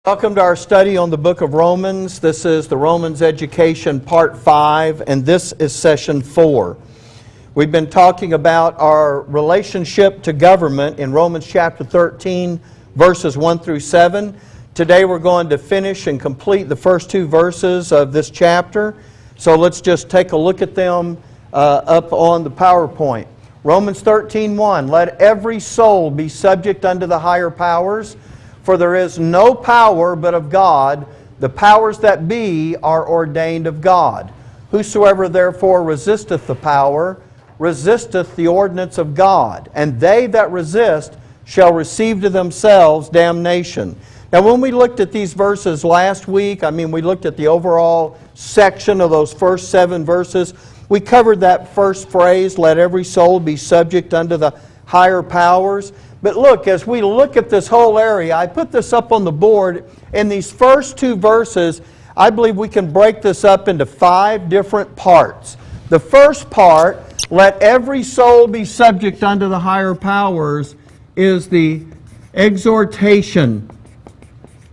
Welcome to our study on the book of Romans. This is the Romans Education Part 5, and this is Session 4. We've been talking about our relationship to government in Romans chapter 13, verses 1 through 7. Today we're going to finish and complete the first two verses of this chapter. So let's just take a look at them up on the PowerPoint. Romans 13:1, let every soul be subject unto the higher powers, for there is no power but of God. The powers that be are ordained of God. Whosoever therefore resisteth the power, resisteth the ordinance of God. And they that resist shall receive to themselves damnation. Now when we looked at these verses last week, we looked at the overall section of those first 7 verses. We covered that first phrase, let every soul be subject unto the higher powers. But look, as we look at this whole area, I put this up on the board. In these first 2 verses, I believe we can break this up into 5 different parts. The first part, let every soul be subject unto the higher powers, is the exhortation.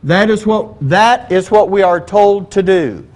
That is what we are told to do.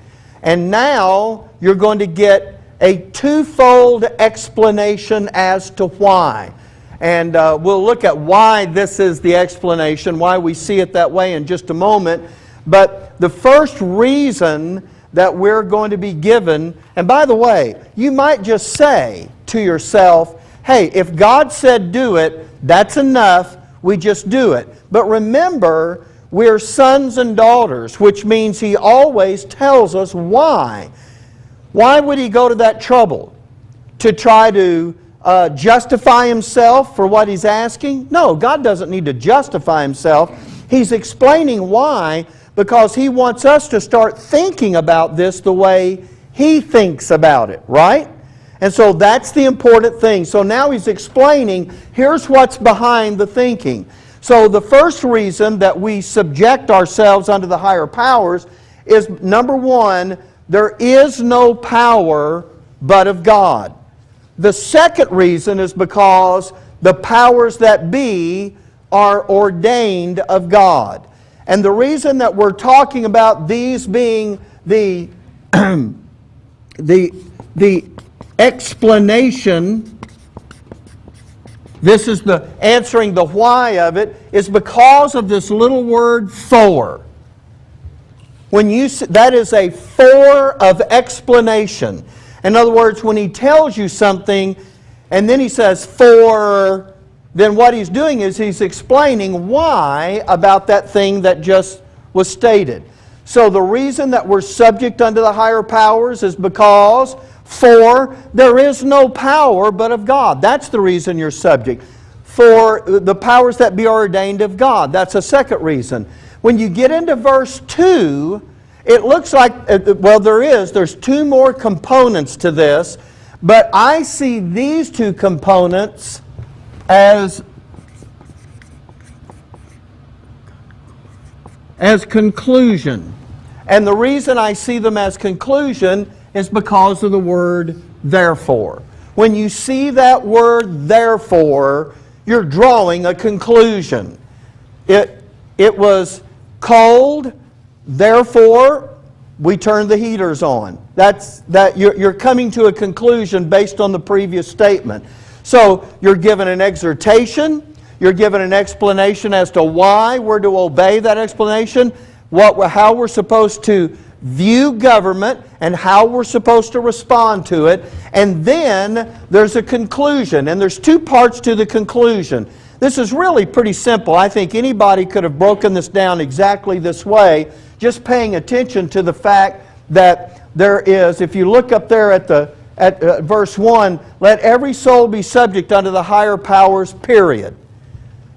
And now you're going to get a twofold explanation as to why. And we'll look at why this is the explanation, why we see it that way in just a moment. But the first reason that we're going to be given, and by the way, you might just say to yourself, hey, if God said do it, that's enough, we just do it. But remember, we're sons and daughters, which means He always tells us why. Why would He go to that trouble? To try to justify Himself for what He's asking? No, God doesn't need to justify Himself. He's explaining why, because He wants us to start thinking about this the way He thinks about it, right? And so that's the important thing. So now He's explaining, here's what's behind the thinking. So the first reason that we subject ourselves unto the higher powers is, number 1, there is no power but of God. The second reason is because the powers that be are ordained of God. And the reason that we're talking about these being the explanation, this is the answering the why of it, is because of this little word for. That is a for of explanation. In other words, when He tells you something and then He says for, then what He's doing is He's explaining why about that thing that just was stated. So the reason that we're subject unto the higher powers is because for there is no power but of God. That's the reason you're subject. For the powers that be ordained of God. That's a second reason. When you get into verse 2, it looks like, there's 2 more components to this, but I see these 2 components as conclusion. And the reason I see them as conclusion is because of the word therefore. When you see that word therefore, you're drawing a conclusion. It was cold, therefore we turned the heaters on. You're coming to a conclusion based on the previous statement. So you're given an exhortation, you're given an explanation as to why we're to obey that explanation, how we're supposed to view government, and how we're supposed to respond to it. And then there's a conclusion, and there's 2 parts to the conclusion. This is really pretty simple. I think anybody could have broken this down exactly this way, just paying attention to the fact that there is, if you look up there at verse 1, let every soul be subject unto the higher powers, period.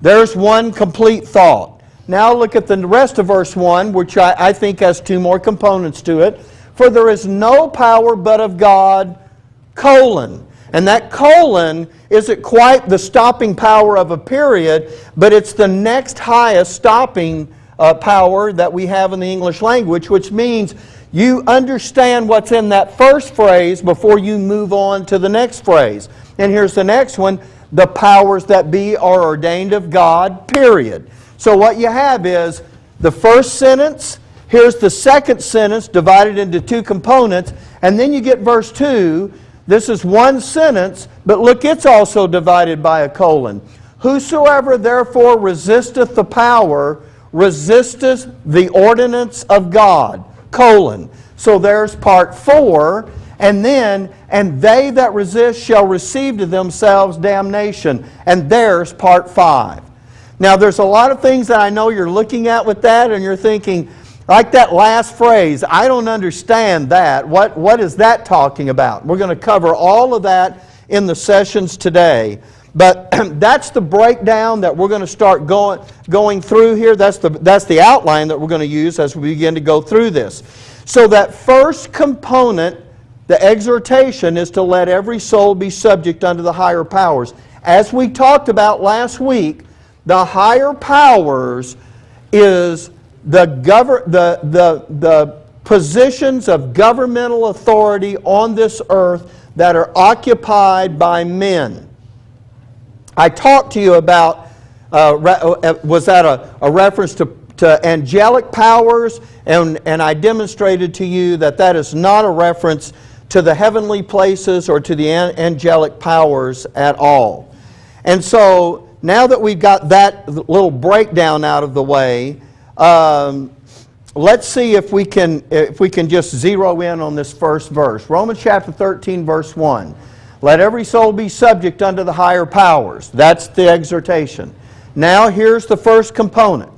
There's one complete thought. Now look at the rest of verse 1, which I think has 2 more components to it. For there is no power but of God, colon. And that colon isn't quite the stopping power of a period, but it's the next highest stopping power that we have in the English language, which means you understand what's in that first phrase before you move on to the next phrase. And here's the next one. The powers that be are ordained of God, period. So what you have is the first sentence, here's the second sentence divided into two components, and then you get verse 2. This is one sentence, but look, it's also divided by a colon. Whosoever therefore resisteth the power, resisteth the ordinance of God, colon. So there's part 4, and then, and they that resist shall receive to themselves damnation, and there's part 5. Now there's a lot of things that I know you're looking at with that, and you're thinking, like that last phrase, I don't understand that. What is that talking about? We're going to cover all of that in the sessions today. But that's the breakdown that we're going to start going through here. That's the outline that we're going to use as we begin to go through this. So that first component, the exhortation, is to let every soul be subject unto the higher powers. As we talked about last week, the higher powers is the positions of governmental authority on this earth that are occupied by men. I talked to you about, was that a reference to angelic powers, and I demonstrated to you that that is not a reference to the heavenly places or to the angelic powers at all. And so now that we've got that little breakdown out of the way, let's see if we can just zero in on this first verse. Romans chapter 13, verse 1. Let every soul be subject unto the higher powers. That's the exhortation. Now here's the first component.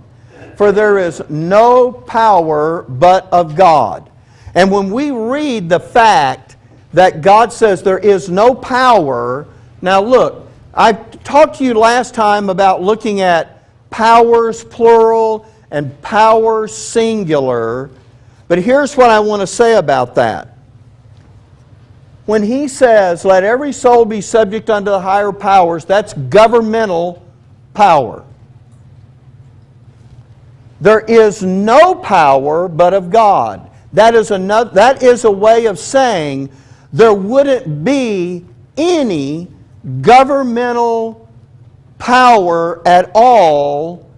For there is no power but of God. And when we read the fact that God says there is no power, now look, I talked to you last time about looking at powers plural and power singular, but here's what I want to say about that. When he says, let every soul be subject unto the higher powers, that's governmental power. There is no power but of God. That is a way of saying there wouldn't be any governmental power at all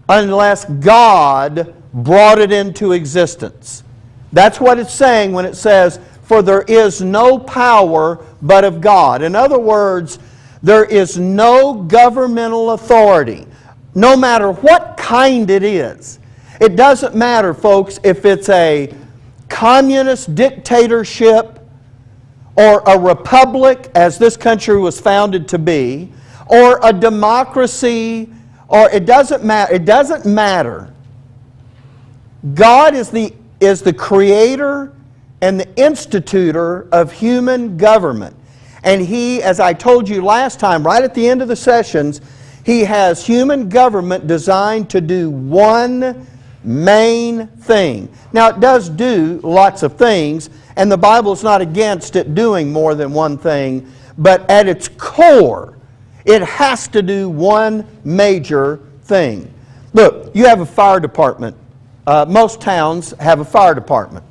unless God brought it into existence. That's what it's saying when it says, for there is no power but of God. In other words, there is no governmental authority, no matter what kind it is. It doesn't matter, folks, if it's a communist dictatorship or a republic, as this country was founded to be, or a democracy, or it doesn't matter. It doesn't matter. God is the creator and the institutor of human government. And He, as I told you last time, right at the end of the sessions, He has human government designed to do one main thing. Now, it does do lots of things, and the Bible's not against it doing more than one thing, but at its core, it has to do one major thing. Look, you have a fire department. Most towns have a fire department.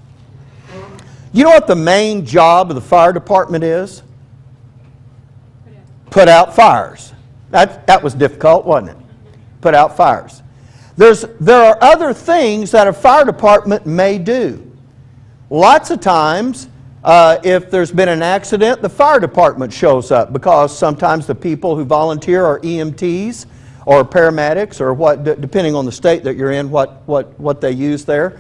You know what the main job of the fire department is? Put out fires. That was difficult, wasn't it? Put out fires. There are other things that a fire department may do. Lots of times, if there's been an accident, the fire department shows up, because sometimes the people who volunteer are EMTs or paramedics, or what, depending on the state that you're in, what they use there.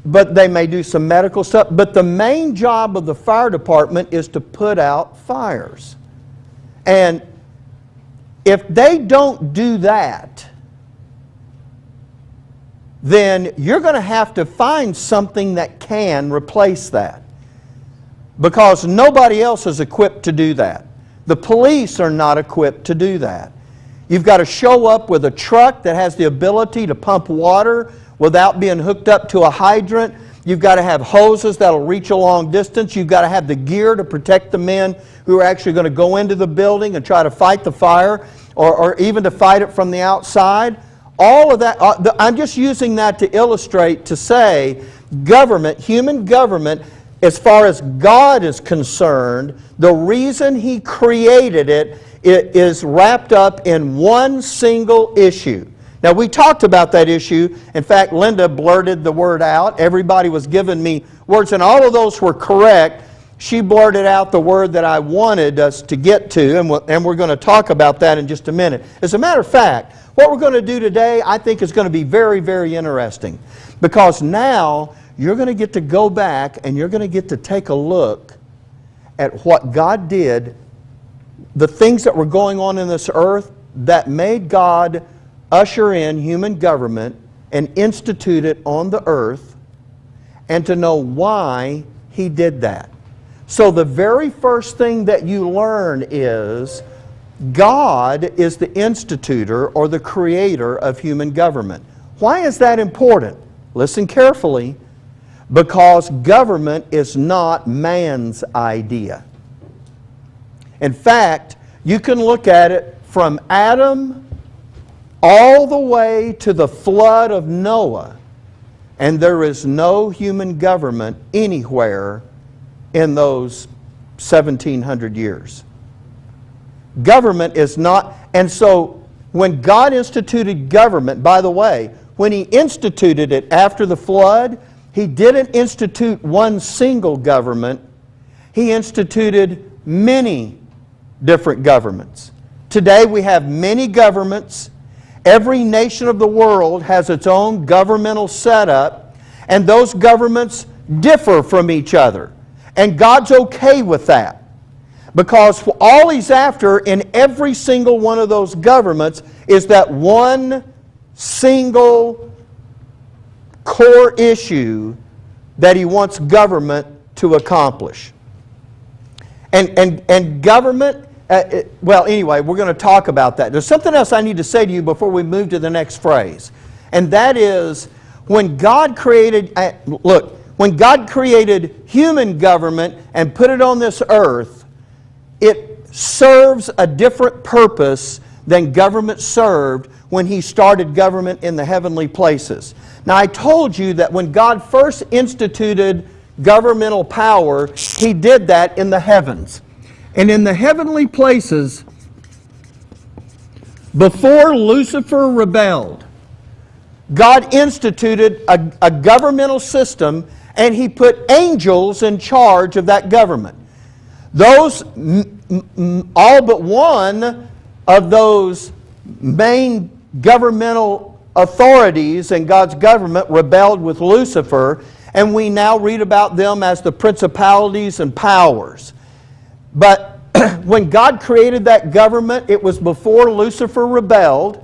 But they may do some medical stuff. But the main job of the fire department is to put out fires. And if they don't do that, then you're going to have to find something that can replace that. Because nobody else is equipped to do that. The police are not equipped to do that. You've got to show up with a truck that has the ability to pump water without being hooked up to a hydrant. You've got to have hoses that'll reach a long distance. You've got to have the gear to protect the men who are actually going to go into the building and try to fight the fire, or even to fight it from the outside. All of that, I'm just using that to illustrate, to say government, human government, as far as God is concerned, the reason He created it is wrapped up in one single issue. Now, we talked about that issue. In fact, Linda blurted the word out. Everybody was giving me words, and all of those were correct. She blurted out the word that I wanted us to get to, and we're going to talk about that in just a minute. As a matter of fact, what we're going to do today, I think, is going to be very, very interesting. Because now, you're going to get to go back, and you're going to get to take a look at what God did, the things that were going on in this earth that made God usher in human government and institute it on the earth, and to know why He did that. So the very first thing that you learn is God is the institutor or the creator of human government. Why is that important? Listen carefully. Because government is not man's idea. In fact, you can look at it from Adam all the way to the flood of Noah, and there is no human government anywhere in those 1700 years. Government is not, and so when God instituted government, by the way, when He instituted it after the flood, He didn't institute one single government. He instituted many different governments. Today we have many governments. Every nation of the world has its own governmental setup, and those governments differ from each other. And God's okay with that. Because all He's after in every single one of those governments is that one single core issue that He wants government to accomplish. And government, well, anyway, we're going to talk about that. There's something else I need to say to you before we move to the next phrase. And that is, when God created, when God created human government and put it on this earth, it serves a different purpose than government served when He started government in the heavenly places. Now, I told you that when God first instituted governmental power, He did that in the heavens. And in the heavenly places, before Lucifer rebelled, God instituted a governmental system, and He put angels in charge of that government. Those, all but one of those main governmental authorities in God's government rebelled with Lucifer, and we now read about them as the principalities and powers. But when God created that government, it was before Lucifer rebelled.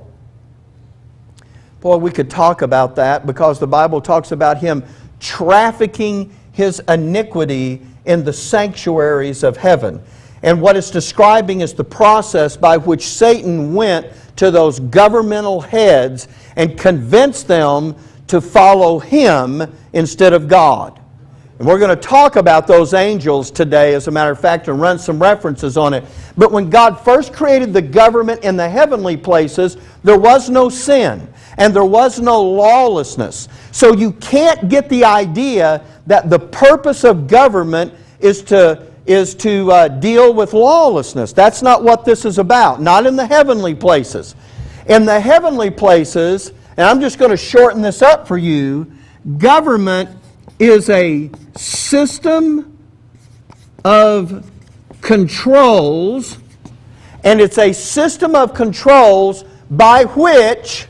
Boy, we could talk about that, because the Bible talks about him trafficking his iniquity in the sanctuaries of heaven. And what it's describing is the process by which Satan went to those governmental heads and convinced them to follow him instead of God. And we're going to talk about those angels today, as a matter of fact, and run some references on it. But when God first created the government in the heavenly places, there was no sin and there was no lawlessness. So you can't get the idea that the purpose of government is to deal with lawlessness. That's not what this is about. Not in the heavenly places. In the heavenly places, and I'm just going to shorten this up for you, government is a system of controls, and it's a system of controls by which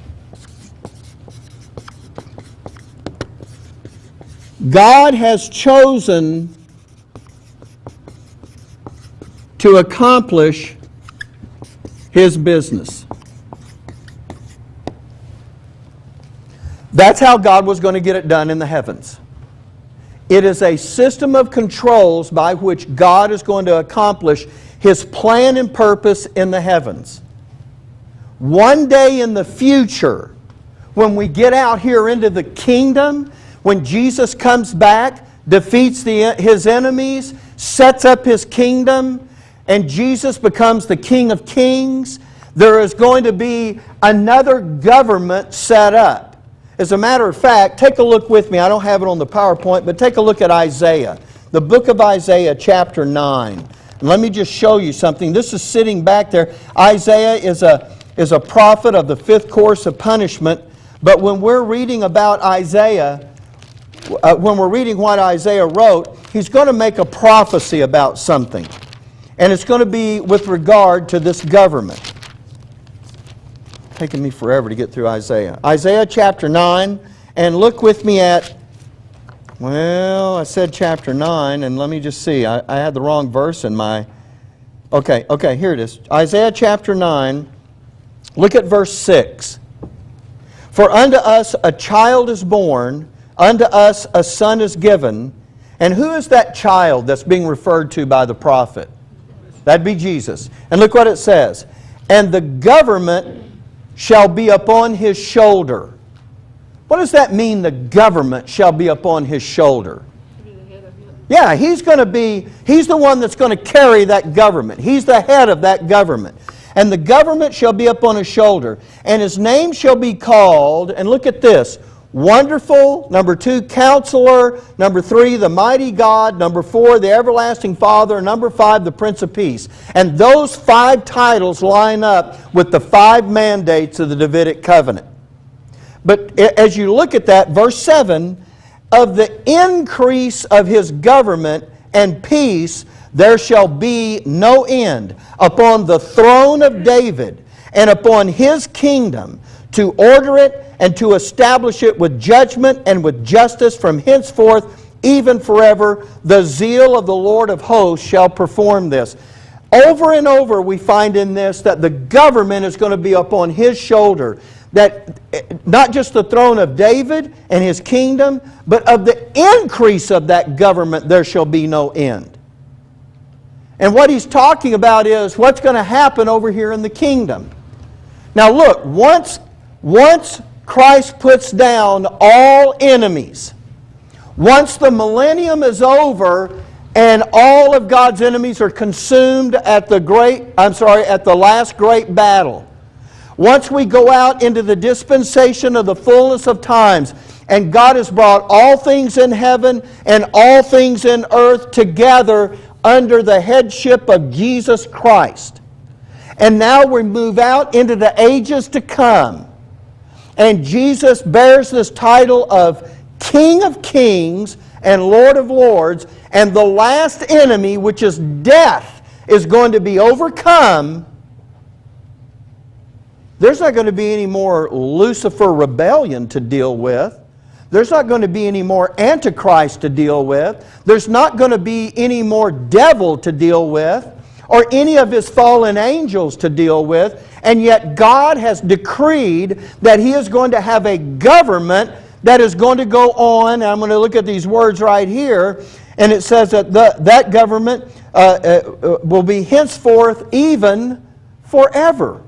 God has chosen to accomplish His business. That's how God was going to get it done in the heavens. It is a system of controls by which God is going to accomplish His plan and purpose in the heavens. One day in the future, when we get out here into the kingdom, when Jesus comes back, defeats His enemies, sets up His kingdom, and Jesus becomes the King of Kings, there is going to be another government set up. As a matter of fact, take a look with me. I don't have it on the PowerPoint, but take a look at Isaiah. The book of Isaiah, chapter 9. And let me just show you something. This is sitting back there. Isaiah is is a prophet of the fifth course of punishment. But when we're reading about Isaiah, when we're reading what Isaiah wrote, he's going to make a prophecy about something. And it's going to be with regard to this government. It's taking me forever to get through Isaiah. Isaiah chapter 9, and look with me at, well, I said chapter 9, and let me just see. I had the wrong verse in my... Okay, here it is. Isaiah chapter 9, look at verse 6. For unto us a child is born, unto us a son is given. And who is that child that's being referred to by the prophet? That'd be Jesus. And look what it says. And the government shall be upon his shoulder. What does that mean, the government shall be upon his shoulder? Yeah, he's the one that's going to carry that government. He's the head of that government. And the government shall be upon his shoulder. And his name shall be called, and look at this, Wonderful, number 2, Counselor, number 3, the Mighty God, number 4, the Everlasting Father, number 5, the Prince of Peace. And those 5 titles line up with the 5 mandates of the Davidic covenant. But as you look at that, verse 7, of the increase of his government and peace there shall be no end upon the throne of David and upon his kingdom, to order it and to establish it with judgment and with justice from henceforth, even forever. The zeal of the Lord of hosts shall perform this. Over and over we find in this that the government is going to be upon his shoulder. That not just the throne of David and his kingdom, but of the increase of that government there shall be no end. And what he's talking about is what's going to happen over here in the kingdom. Now look, once Christ puts down all enemies, once the millennium is over and all of God's enemies are consumed at the last great battle, once we go out into the dispensation of the fullness of times, and God has brought all things in heaven and all things in earth together under the headship of Jesus Christ. And now we move out into the ages to come. And Jesus bears this title of King of Kings and Lord of Lords. And the last enemy, which is death, is going to be overcome. There's not going to be any more Lucifer rebellion to deal with. There's not going to be any more Antichrist to deal with. There's not going to be any more devil to deal with, or any of his fallen angels to deal with. And yet God has decreed that He is going to have a government that is going to go on. And I'm going to look at these words right here. And it says that that government will be henceforth even forever.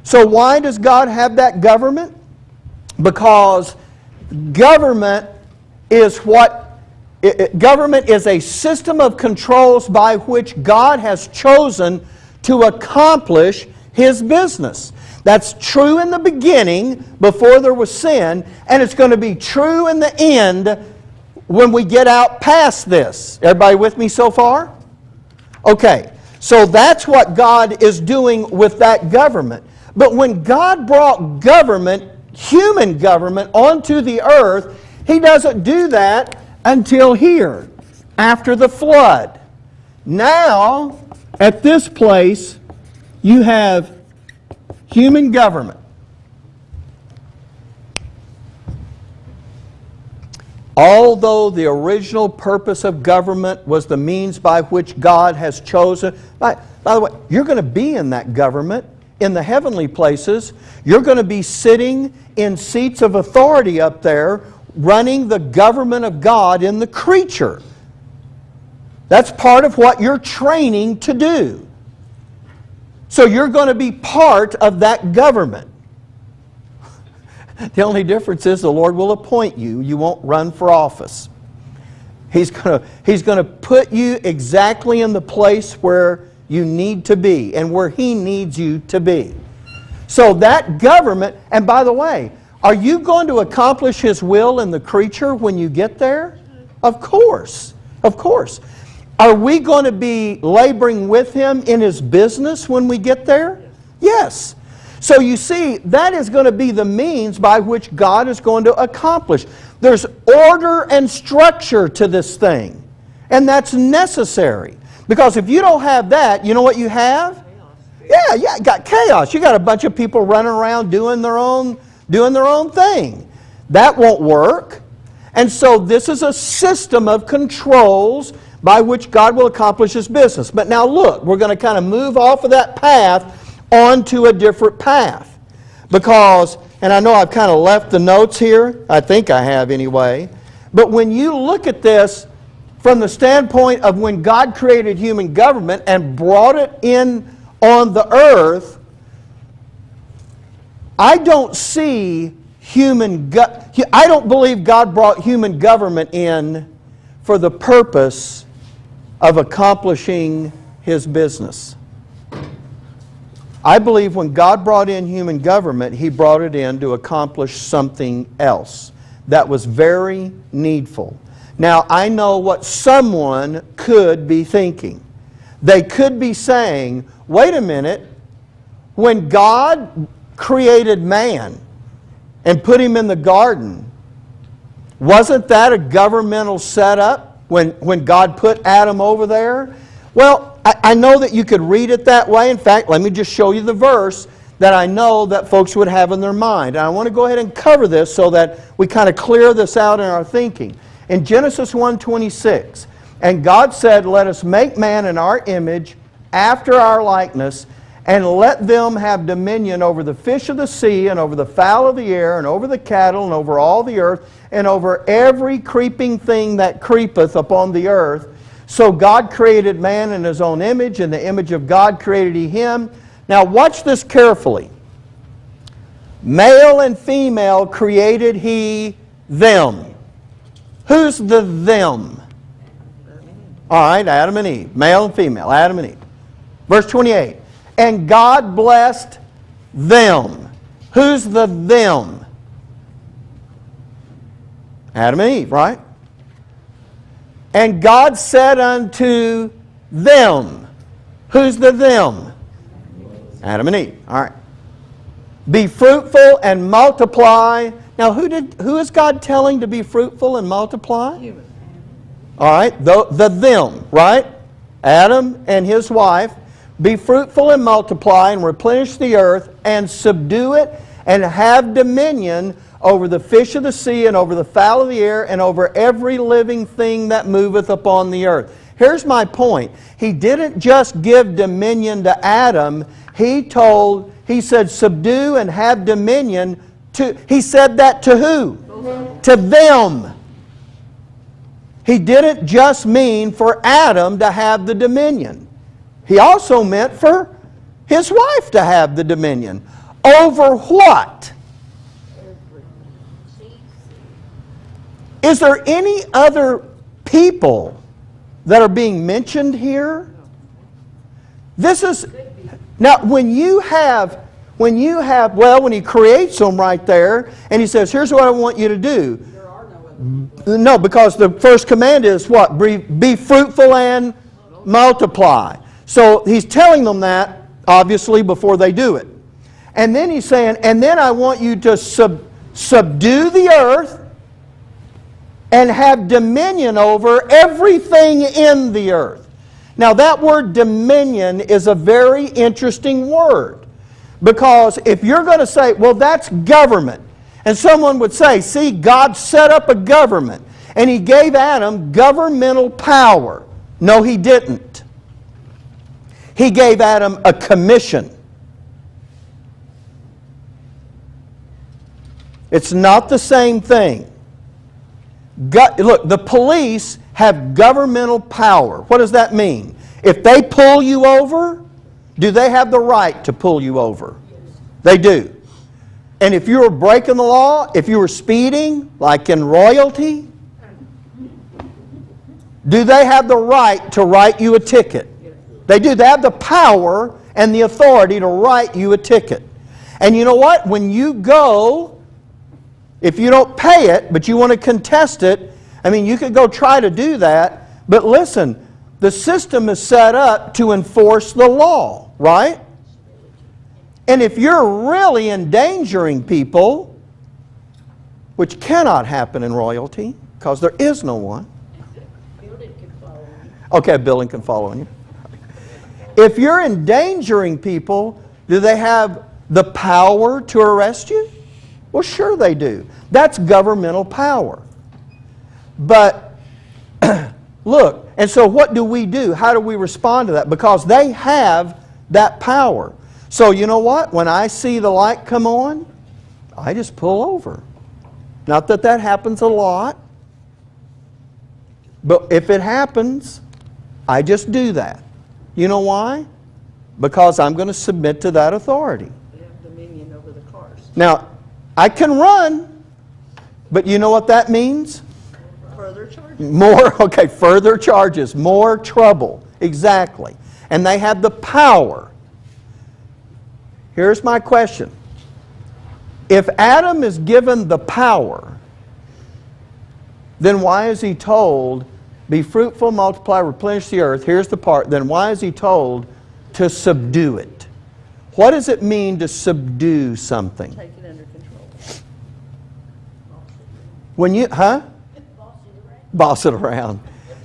So why does God have that government? Because government is government is a system of controls by which God has chosen to accomplish His business. That's true in the beginning, before there was sin, and it's going to be true in the end when we get out past this. Everybody with me so far? Okay, so that's what God is doing with that government. But when God brought government, human government, onto the earth, He doesn't do that until here, after the flood. Now, at this place, you have human government. Although the original purpose of government was the means by which God has chosen. By the way, you're going to be in that government in the heavenly places. You're going to be sitting in seats of authority up there, running the government of God in the creature. That's part of what you're training to do. So you're going to be part of that government. The only difference is the Lord will appoint you. You won't run for office. He's going to put you exactly in the place where you need to be and where He needs you to be. So that government, and by the way, are you going to accomplish His will in the creature when you get there? Of course. Of course. Are we going to be laboring with Him in His business when we get there? Yes. So you see, that is going to be the means by which God is going to accomplish. There's order and structure to this thing. And that's necessary. Because if you don't have that, you know what you have? Yeah, you got chaos. You got a bunch of people running around doing their own thing. That won't work. And so this is a system of controls by which God will accomplish His business. But now look, we're going to kind of move off of that path onto a different path. Because, and I know I've kind of left the notes here, I think I have anyway, but when you look at this from the standpoint of when God created human government and brought it in on the earth, I don't believe God brought human government in for the purpose of accomplishing His business. I believe when God brought in human government, He brought it in to accomplish something else that was very needful. Now, I know what someone could be thinking. They could be saying, wait a minute, when God created man and put him in the garden, wasn't that a governmental setup when God put Adam over there? Well, I know that you could read it that way. In fact, let me just show you the verse that I know that folks would have in their mind. And I want to go ahead and cover this so that we kind of clear this out in our thinking. In Genesis 1:26, and God said, let us make man in our image, after our likeness, and let them have dominion over the fish of the sea, and over the fowl of the air, and over the cattle, and over all the earth, and over every creeping thing that creepeth upon the earth. So God created man in His own image, in the image of God created He him. Now watch this carefully. Male and female created He them. Who's the them? All right, Adam and Eve. Male and female, Adam and Eve. Verse 28. And God blessed them. Who's the them? Adam and Eve, right? And God said unto them. Who's the them? Adam and Eve. All right. Be fruitful and multiply. Now, who is God telling to be fruitful and multiply? Human. All right, the them, right? Adam and his wife. Be fruitful and multiply and replenish the earth and subdue it and have dominion over the fish of the sea and over the fowl of the air and over every living thing that moveth upon the earth. Here's my point. He didn't just give dominion to Adam. He said subdue and have dominion to, he said that to who? To them. He didn't just mean for Adam to have the dominion. He also meant for his wife to have the dominion. Over what? Is there any other people that are being mentioned here? This is, now when he creates them right there, and he says, here's what I want you to do. There are no other. No, because the first command is what? Be fruitful and multiply. So he's telling them that, obviously, before they do it. And then he's saying, and then I want you to subdue the earth and have dominion over everything in the earth. Now that word dominion is a very interesting word. Because if you're going to say, well, that's government. And someone would say, see, God set up a government. And He gave Adam governmental power. No, He didn't. He gave Adam a commission. It's not the same thing. Look, the police have governmental power. What does that mean? If they pull you over, do they have the right to pull you over? They do. And if you were breaking the law, if you were speeding, like in royalty, do they have the right to write you a ticket? They do. They have the power and the authority to write you a ticket. And you know what? When you go, if you don't pay it, but you want to contest it, I mean, you could go try to do that. But listen, the system is set up to enforce the law, right? And if you're really endangering people, which cannot happen in royalty, because there is no one. Okay, a building can follow you. If you're endangering people, do they have the power to arrest you? Well, sure they do. That's governmental power. But look, and so what do we do? How do we respond to that? Because they have that power. So you know what? When I see the light come on, I just pull over. Not that that happens a lot, but if it happens, I just do that. You know why? Because I'm going to submit to that authority. We have dominion over the cars. Now, I can run, but you know what that means? Further charges. Further charges, more trouble. Exactly. And they have the power. Here's my question. If Adam is given the power, then why is he told, be fruitful, multiply, replenish the earth? Here's the part. Then why is he told to subdue it? What does it mean to subdue something? Take it under control. When you, Boss it around.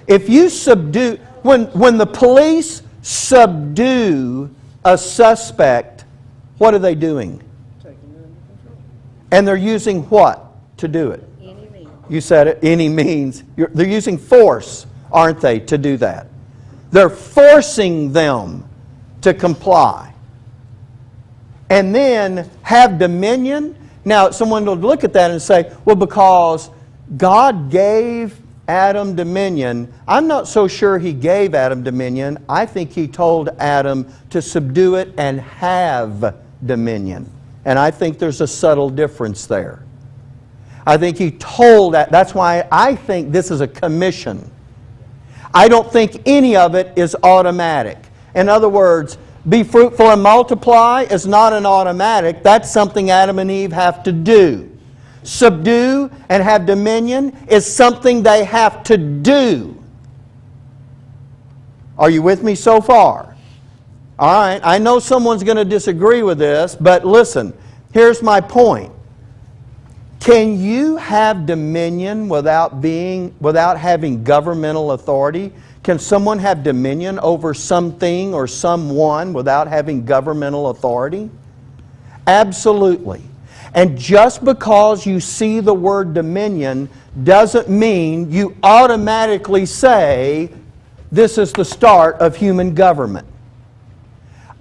If you subdue, when the police subdue a suspect, what are they doing? Taking it under control. And they're using what to do it? Any means. You said it, any means. They're using force, aren't they, to do that? They're forcing them to comply. And then have dominion. Now, someone will look at that and say, well, because God gave Adam dominion. I'm not so sure he gave Adam dominion. I think he told Adam to subdue it and have dominion. And I think there's a subtle difference there. I think he told that. That's why I think this is a commission. I don't think any of it is automatic. In other words, be fruitful and multiply is not an automatic. That's something Adam and Eve have to do. Subdue and have dominion is something they have to do. Are you with me so far? All right, I know someone's going to disagree with this, but listen, here's my point. Can you have dominion without having governmental authority? Can someone have dominion over something or someone without having governmental authority? Absolutely. And just because you see the word dominion doesn't mean you automatically say this is the start of human government.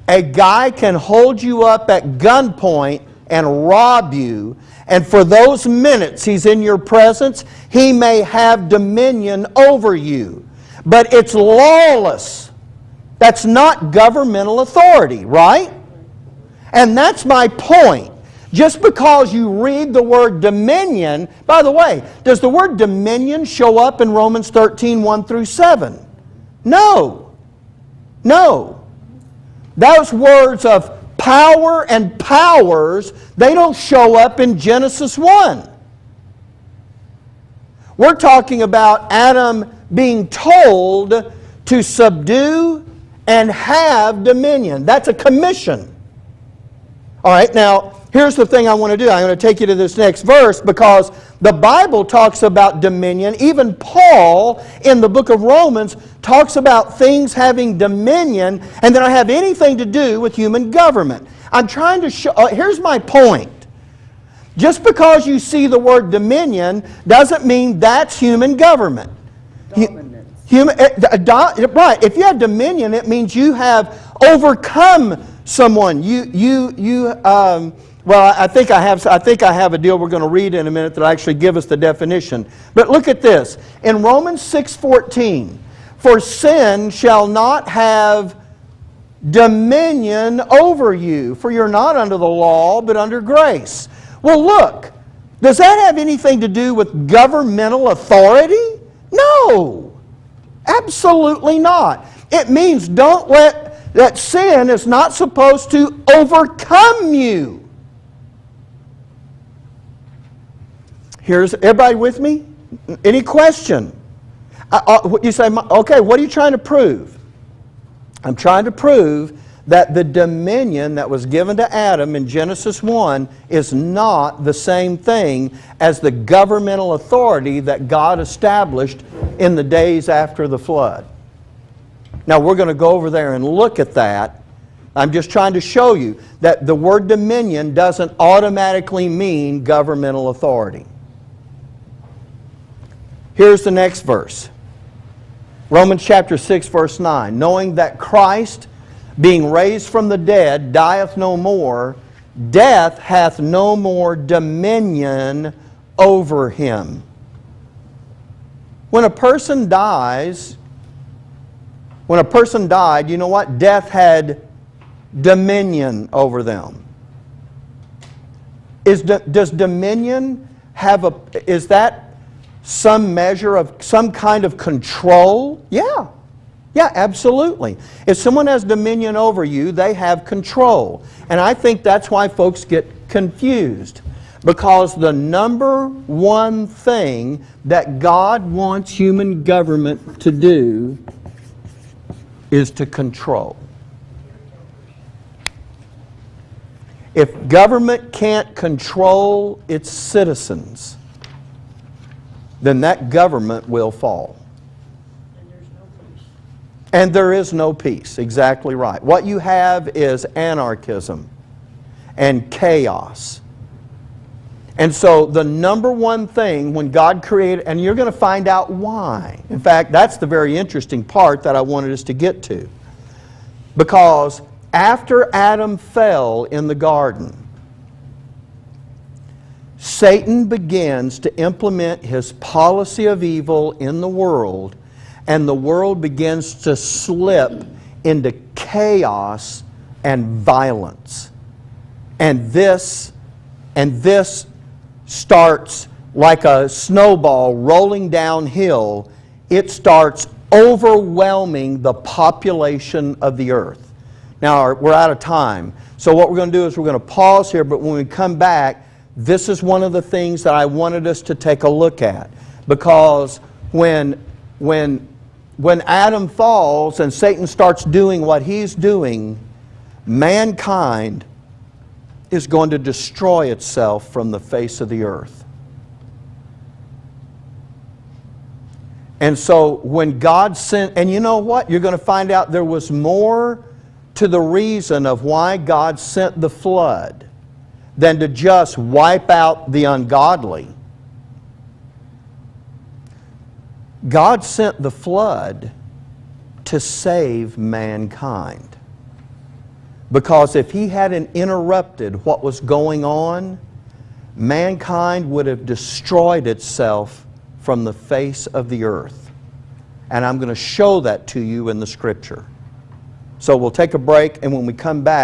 A guy can hold you up at gunpoint and rob you, and for those minutes he's in your presence, he may have dominion over you. But it's lawless. That's not governmental authority, right? And that's my point. Just because you read the word dominion, by the way, does the word dominion show up in Romans 13, 1 through 7? No. No. Those words of power and powers, they don't show up in Genesis 1. We're talking about Adam being told to subdue and have dominion. That's a commission. All right, now, here's the thing I want to do. I'm going to take you to this next verse because the Bible talks about dominion. Even Paul in the book of Romans talks about things having dominion and they don't have anything to do with human government. I'm trying to show, here's my point. Just because you see the word dominion doesn't mean that's human government. Dominance. Right. If you have dominion, it means you have overcome someone. Well, I think I have a deal we're going to read in a minute that actually give us the definition. But look at this. In Romans 6:14, for sin shall not have dominion over you, for you're not under the law, but under grace. Well, look, does that have anything to do with governmental authority? No, absolutely not. It means don't let that sin is not supposed to overcome you. Here's everybody with me? Any question? You say, okay, what are you trying to prove? I'm trying to prove that the dominion that was given to Adam in Genesis 1 is not the same thing as the governmental authority that God established in the days after the flood. Now we're going to go over there and look at that. I'm just trying to show you that the word dominion doesn't automatically mean governmental authority. Here's the next verse. Romans chapter 6, verse 9. Knowing that Christ, being raised from the dead, dieth no more, death hath no more dominion over him. When a person dies, you know what? Death had dominion over them. Does dominion is that some measure of some kind of control? Yeah. Yeah, absolutely. If someone has dominion over you, they have control. And I think that's why folks get confused. Because the number one thing that God wants human government to do is to control. If government can't control its citizens, then that government will fall. And there is no peace. Exactly right. What you have is anarchism and chaos. And so the number one thing when God created, and you're going to find out why. In fact, that's the very interesting part that I wanted us to get to. Because after Adam fell in the garden, Satan begins to implement his policy of evil in the world, and the world begins to slip into chaos and violence. And this starts like a snowball rolling downhill. It starts overwhelming the population of the earth. Now, we're out of time. So what we're going to do is we're going to pause here, but when we come back, this is one of the things that I wanted us to take a look at. Because when Adam falls and Satan starts doing what he's doing, mankind is going to destroy itself from the face of the earth. And so when God sent, and you know what? You're going to find out there was more to the reason of why God sent the flood than to just wipe out the ungodly. God sent the flood to save mankind. Because if He hadn't interrupted what was going on, mankind would have destroyed itself from the face of the earth. And I'm going to show that to you in the Scripture. So we'll take a break, and when we come back,